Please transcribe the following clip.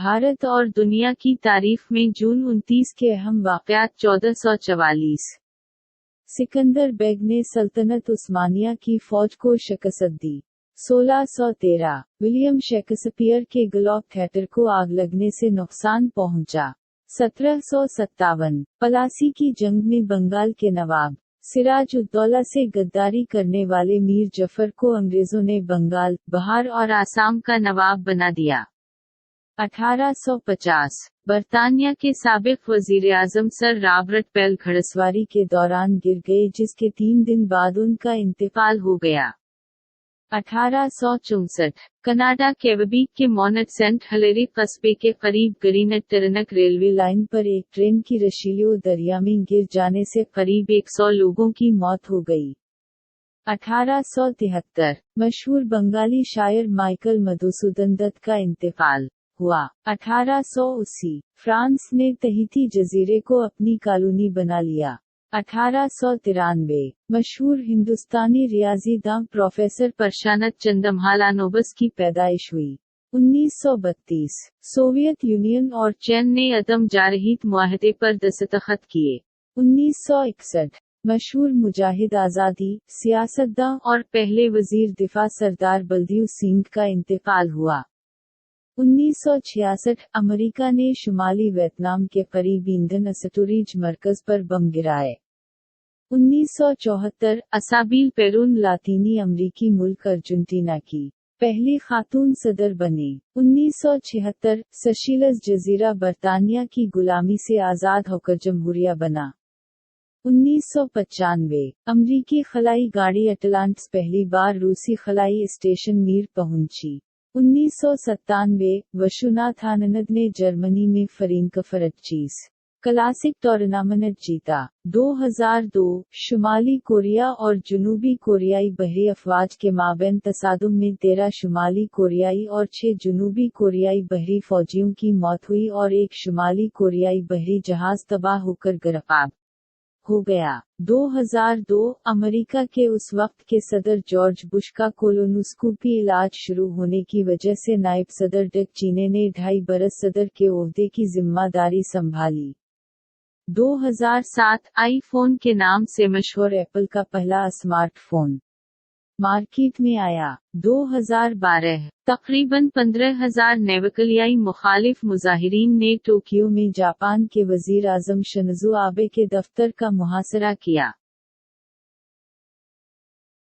भारत और दुनिया की तारीख में जून 29 के अहम वाक़यात 1444। सिकंदर बेग ने सल्तनत उस्मानिया की फौज को शिकस्त दी। 1613 विलियम शेक्सपियर के ग्लोब थिएटर को आग लगने से नुकसान पहुंचा। 1757 पलासी की जंग में बंगाल के नवाब सिराज उद्दौला से गद्दारी करने वाले मीर जफर को अंग्रेजों ने बंगाल, बिहार और आसाम का नवाब बना दिया। 1850 बरतानिया के साबिक वजीर आजम सर रॉबर्ट पेल घड़सवारी के दौरान गिर गए, जिसके 3 दिन बाद उनका इंतकाल हो गया। 1864 कनाडा केबेक के मोनेट सेंट हेलेरी कस्बे के करीब ग्रीनेट टरनक रेलवे लाइन पर एक ट्रेन की रशीलियो दरिया में गिर जाने से करीब 100 लोगों की मौत हो गई। 1873 मशहूर बंगाली शायर माइकल मधुसूदन दत्त का इंतकाल हुआ। 1880 फ्रांस ने तहीती जजीरे को अपनी कॉलोनी बना लिया। 1893 मशहूर हिंदुस्तानी रियाजीदां प्रोफेसर परशानत चंदमहालानोबस की पैदाइश हुई। 1932 सोवियत यूनियन और चीन ने अदम जारहीत मुआहदे पर दस्तखत किए। 1961 मशहूर मुजाहिद आज़ादी, सियासतदां और पहले वजीर दिफा सरदार बलदेव सिंह का इंतकाल हुआ। 1966 अमेरिका ने शुमाली वियतनाम के करीब ईंधन स्टोरेज मरकज पर बम गिराए। 1974 असाबील पेरून लातीनी अमरीकी मुल्क अर्जेंटीना की पहली खातून सदर बने। 1976 सेशेल्स जजीरा बरतानिया की गुलामी से आज़ाद होकर जमहूरिया बना। 1995 अमरीकी खलाई गाड़ी अटलांटिस पहली बार रूसी खलाई स्टेशन मीर पहुंची। 1997 विश्वनाथ आनंद ने जर्मनी में फ्रेंकफर्ट क्लासिक टूर्नामेंट जीता। 2002 शुमाली कोरिया और जुनूबी कोरियाई बहरी अफवाज के माबैन तसादुम में 13 शुमाली कोरियाई और 6 जुनूबी कोरियाई बहरी फौजियों की मौत हुई और एक शुमाली कोरियाई बहरी जहाज तबाह होकर गर्क हो गया। 2002 अमेरिका के उस वक्त के सदर जॉर्ज बुश का कोलोनोस्कोपी इलाज शुरू होने की वजह से नायब सदर डिक चेनी ने 2.5 बरस सदर के ओहदे की जिम्मेदारी संभाली। 2007 आईफोन के नाम से मशहूर एप्पल का पहला स्मार्टफोन मार्केट में आया। 2012 तकरीबन 15,000 नेवकलियाई मुखालिफ मुजाहिरीन ने टोक्यो में जापान के वजीर आजम शिंजो आबे के दफ्तर का मुहासरा किया।